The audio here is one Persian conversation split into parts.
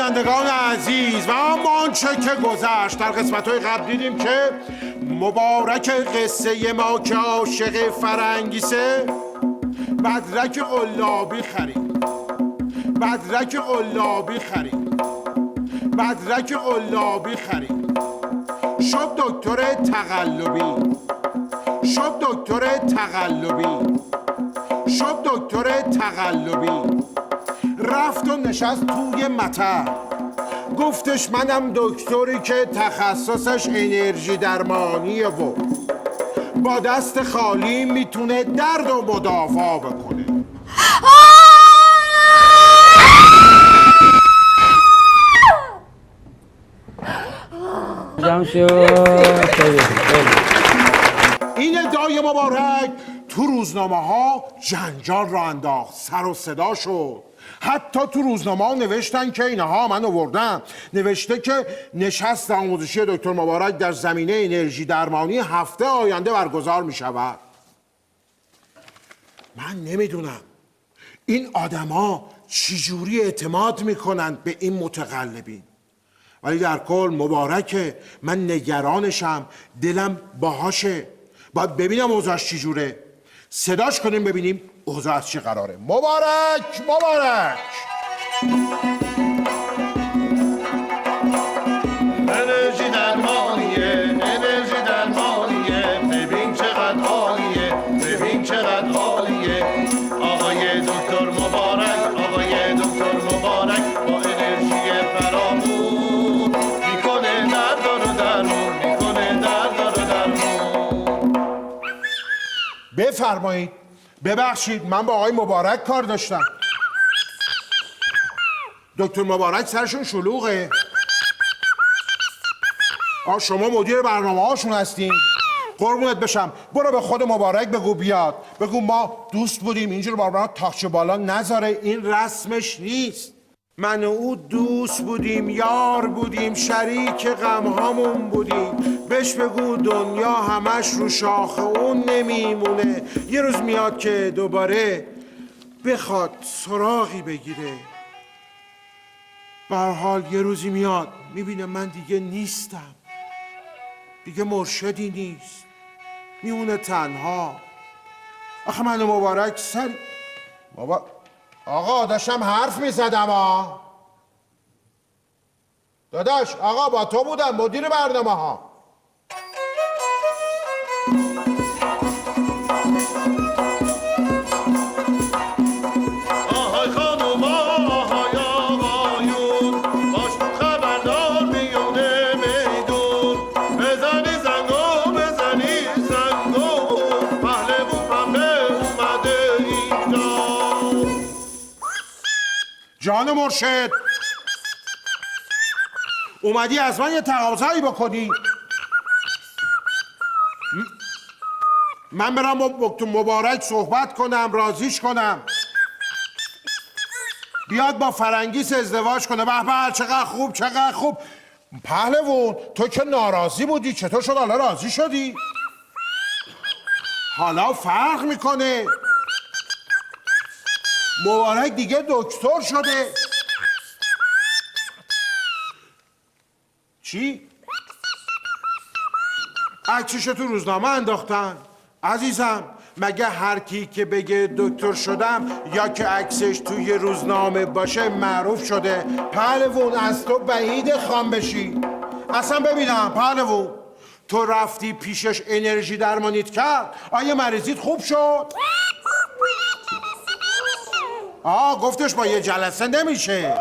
بینندگان عزیز و آنچه که گذشت در قسمت‌های قبل دیدیم که مبارک قصه ما که عاشق فرنگیسه بدرک قلابی خرید، بدرک قلابی خرید، بدرک قلابی خرید، شد دکتر تقلبی، شد دکتر تقلبی، شد دکتر تقلبی، رفت و نشست توی مطب، گفتش منم دکتری که تخصصش انرژی درمانیه و با دست خالی میتونه درد و مدافع بکنه. این ادعای مبارک تو روزنامه ها جنجال را انداخت، سر و صدا شد. حتی تو روزنامه ها نوشتن که اینها من آوردم، نوشته که نشست آموزشی دکتر مبارک در زمینه انرژی درمانی هفته آینده برگزار می شود. من نمیدونم این آدما چجوری اعتماد میکنند به این متقلبین، ولی در کل مبارکه، من نگرانشم، دلم باهاشه. باید ببینم اوضاعش چجوره. صداش کنیم ببینیم اوضاع از چه قراره. مبارک مبارک. انرژی درمانیه، انرژی درمانیه، ببین چقدر عالیه، ببین چقدر عالیه. آقای دکتر مبارک، آقای دکتر مبارک با انرژی فرامون میکنه درد رو درمون، میکنه درد رو درمون. بفرمایید. ببخشید من با آقای مبارک کار داشتم. دکتر مبارک سرشون شلوغه. شما مدیر برنامه هاشون هستین؟ قربونت بشم، برو به خود مبارک بگو بیاد، بگو ما دوست بودیم، اینجور باربرا تاخچه بالا نذاره، این رسمش نیست. من و او دوست بودیم، یار بودیم، شریک غمهامون بودیم. بهش بگو دنیا همش رو شاخه اون نمیمونه، یه روز میاد که دوباره بخواد سراغی بگیره. به هر حال یه روزی میاد میبینه من دیگه نیستم، دیگه مرشدی نیست، میمونه تنها. آخه من مبارک آقا داشتم حرف میزدم داداش. آقا با تو بودم، مدیر برنامه ها. آهای خانوم آهای آقایون، باش خبردار میونه میدون، بزنی زنگو بزنی زنگو، پهلوون پهله اومده اینجا. جان مرشد، اومدی از من یه تقاضایی بکنی؟ من برم با مبارک صحبت کنم، راضیش کنم بیاد با فرنگیس ازدواج کنه. به به چقدر خوب، چقدر خوب. پهلوون تو که ناراضی بودی، چطور شد حالا راضی شدی؟ حالا فرق میکنه، مبارک دیگه دکتر شده. چی؟ عکسش تو روزنامه انداختن. عزیزم مگه هر کی که بگه دکتر شدم یا که عکسش توی روزنامه باشه معروف شده؟ پهلوون از تو بعید خام بشی. اصلا ببینم پهلوون، تو رفتی پیشش انرژی درمانیت کرد، آیا مریضیت خوب شد؟ گفتش با یه جلسه نمیشه.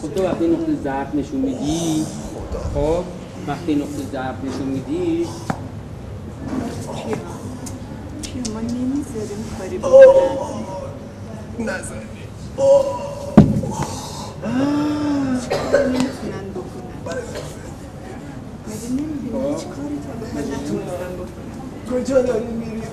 خب تو وقتی نقطه ضعف نشون میدی، خب وقتی نقطه ضعف نشون میدی چیه ما نمیذاریم کاری بکنن. نزنی. چیکار نمیتونن بکنن. مگه نمیدونم هیچ کاری تا به حال نتونستم بکنم. کجا داری میری؟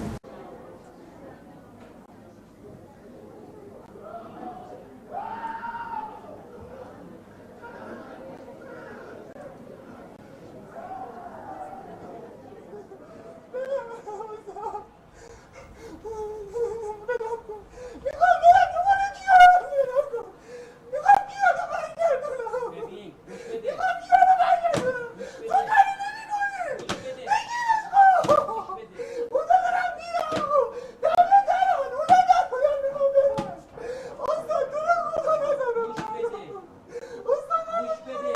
ببین گوش بده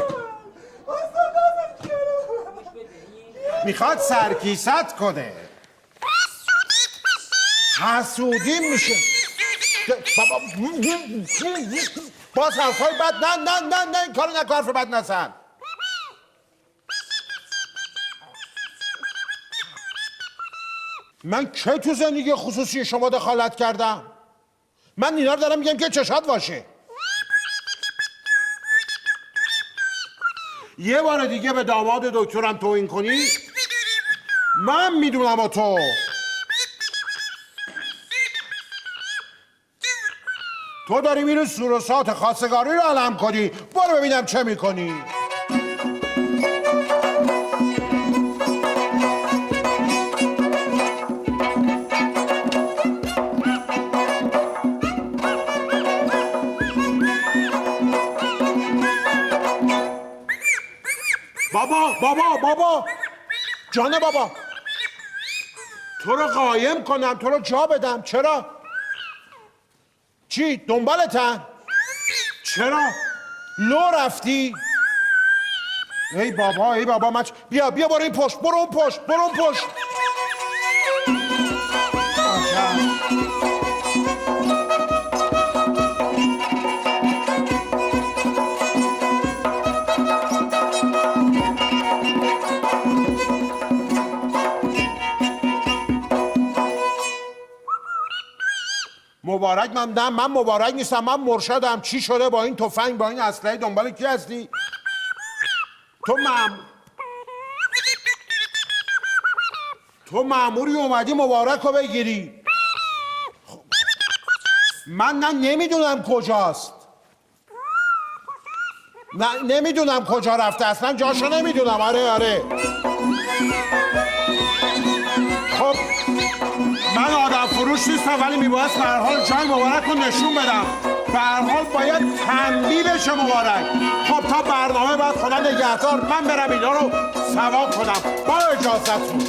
میخواد سرکیست کنه. حسودی میشه. بابا باز حرفای بد نه این کارو نکن، حرف بد نزن. من کی تو زندگی خصوصی شما دخالت کردم؟ من اینا رو دارم میگم که چشات باشه. یه بار دیگه به داماد دکترم توهین کنی من میدونم و تو داری میری سوروسات خواستگاری رو علم کنی. برو ببینم چه میکنی. بابا جان بابا، تو رو قایم کنم، تو رو جا بدم. چرا؟ چی؟ دنبالتن؟ چرا؟ لو رفتی؟ ای بابا من بیا برو این پشت، برو اون پشت. مبارک من مبارک نیستم، من مرشدم. چی شده با این تفنگ، با این اسلحه؟ دنبال کی هستی؟ تو مأموری اومدی مبارک رو بگیری. من نمیدونم کجاست. نمیدونم کجا رفته، اصلا جاشو نمیدونم. آره خب من آدم فروش نیستم، ولی میبایست به هر حال جای مبارک رو نشون بدم. به هر حال باید تنبیه بشه مبارک. خب تا برنامه بعد خدا نگهدار، من برم اینا رو سوا کنم با اجازتون.